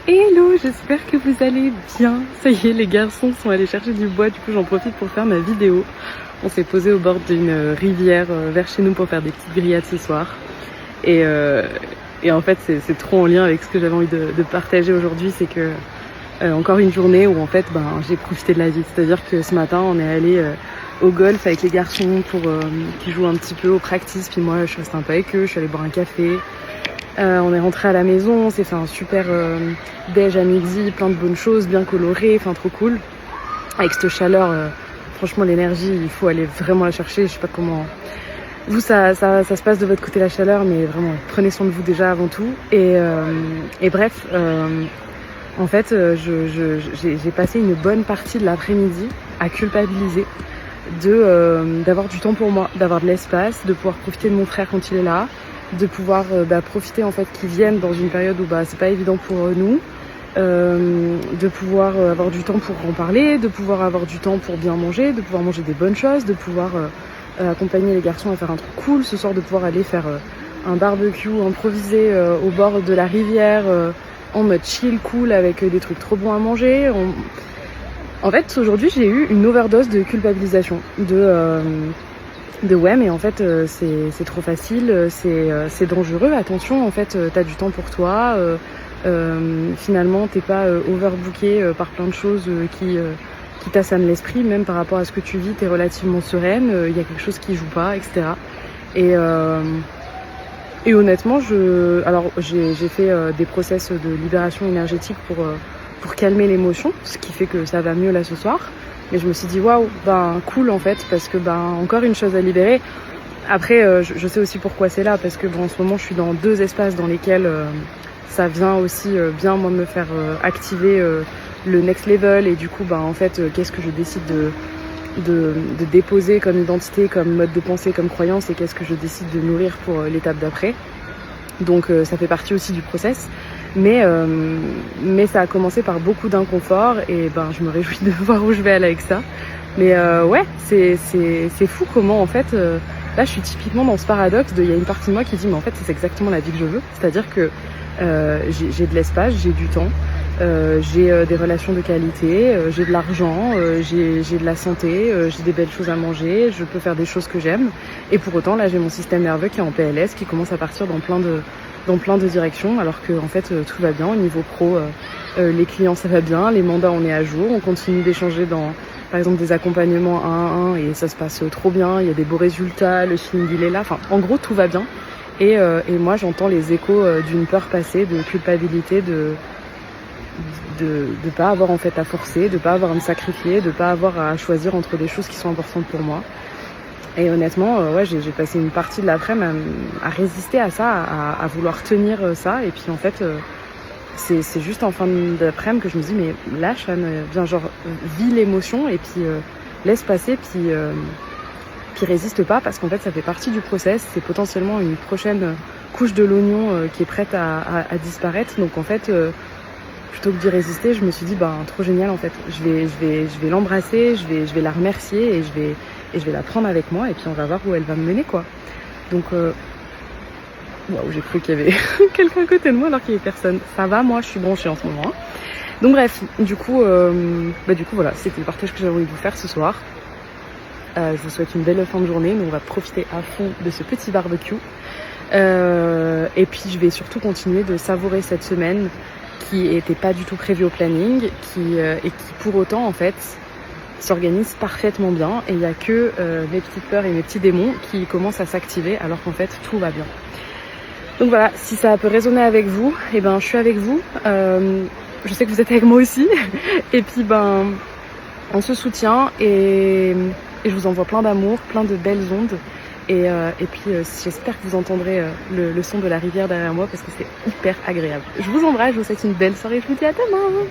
Hello, j'espère que vous allez bien. Ça y est, les garçons sont allés chercher du bois, du coup j'en profite pour faire ma vidéo. On s'est posé au bord d'une rivière vers chez nous pour faire des petites grillades ce soir. Et en fait c'est trop en lien avec ce que j'avais envie de partager aujourd'hui, c'est que encore une journée où en fait j'ai profité de la vie. C'est-à-dire que ce matin on est allé au golf avec les garçons pour qu'ils jouent un petit peu au practice, puis moi je suis restée un peu avec eux, je suis allée boire un café. On est rentré à la maison, on s'est fait un super déj à midi, plein de bonnes choses, bien colorées, enfin trop cool. Avec cette chaleur, franchement l'énergie, il faut aller vraiment la chercher. Je sais pas comment vous ça se passe de votre côté la chaleur, mais vraiment prenez soin de vous déjà avant tout. Et bref, en fait, j'ai passé une bonne partie de l'après-midi à culpabiliser d'avoir du temps pour moi, d'avoir de l'espace, de pouvoir profiter de mon frère quand il est là, de pouvoir profiter en fait qu'ils viennent dans une période où c'est pas évident pour nous, de pouvoir avoir du temps pour en parler, de pouvoir avoir du temps pour bien manger, de pouvoir manger des bonnes choses, de pouvoir accompagner les garçons à faire un truc cool ce soir, de pouvoir aller faire un barbecue improvisé au bord de la rivière en mode chill cool avec des trucs trop bons à manger. En fait aujourd'hui j'ai eu une overdose de culpabilisation, de ouais mais en fait c'est trop facile, c'est dangereux, attention en fait t'as du temps pour toi, finalement t'es pas overbooké par plein de choses qui t'assament l'esprit, même par rapport à ce que tu vis t'es relativement sereine, y a quelque chose qui joue pas, etc. Et honnêtement j'ai fait des process de libération énergétique pour calmer l'émotion, ce qui fait que ça va mieux là ce soir. Mais je me suis dit waouh, cool en fait, parce que encore une chose à libérer. Après je sais aussi pourquoi c'est là, parce que en ce moment je suis dans deux espaces dans lesquels ça vient aussi bien moi me faire activer le next level, et du coup en fait qu'est-ce que je décide de déposer comme identité, comme mode de pensée, comme croyance, et qu'est-ce que je décide de nourrir pour l'étape d'après. Donc ça fait partie aussi du process. Mais ça a commencé par beaucoup d'inconfort, et je me réjouis de voir où je vais aller avec ça. Mais ouais, c'est fou comment en fait là je suis typiquement dans ce paradoxe il y a une partie de moi qui dit mais en fait c'est exactement la vie que je veux. C'est-à-dire que j'ai de l'espace, j'ai du temps, j'ai des relations de qualité, j'ai de l'argent, j'ai de la santé, j'ai des belles choses à manger, je peux faire des choses que j'aime. Et pour autant là j'ai mon système nerveux qui est en PLS, qui commence à partir dans plein de directions, alors que en fait tout va bien au niveau pro, les clients ça va bien, les mandats on est à jour, on continue d'échanger dans par exemple des accompagnements 1 à 1 et ça se passe trop bien, il y a des beaux résultats, le feeling il est là, enfin en gros tout va bien. Et moi j'entends les échos d'une peur passée, de culpabilité, de pas avoir en fait à forcer, de pas avoir à me sacrifier, de pas avoir à choisir entre des choses qui sont importantes pour moi. Et honnêtement, ouais, j'ai passé une partie de l'après-midi à résister à ça, à vouloir tenir ça. Et puis en fait, c'est juste en fin d'après-midi que je me dis, mais lâche, viens, vis l'émotion et puis laisse passer, puis résiste pas, parce qu'en fait, ça fait partie du process. C'est potentiellement une prochaine couche de l'oignon qui est prête à disparaître. Donc en fait, plutôt que d'y résister, je me suis dit, trop génial en fait. Je vais l'embrasser, je vais la remercier, et je vais la prendre avec moi, et puis on va voir où elle va me mener quoi. Donc waouh, j'ai cru qu'il y avait quelqu'un à côté de moi alors qu'il n'y avait personne. Ça va, moi je suis branchée en ce moment. Donc bref, du coup voilà, c'était le partage que j'avais envie de vous faire ce soir. Je vous souhaite une belle fin de journée, mais on va profiter à fond de ce petit barbecue. Et puis je vais surtout continuer de savourer cette semaine qui était pas du tout prévue au planning, et qui pour autant en fait s'organise parfaitement bien, et il n'y a que mes petites peurs et mes petits démons qui commencent à s'activer alors qu'en fait tout va bien. Donc voilà, si ça peut résonner avec vous, je suis avec vous, je sais que vous êtes avec moi aussi, et puis on se soutient, et je vous envoie plein d'amour, plein de belles ondes, et puis j'espère que vous entendrez le son de la rivière derrière moi, parce que c'est hyper agréable. Je vous embrasse, je vous souhaite une belle soirée, je vous dis à demain.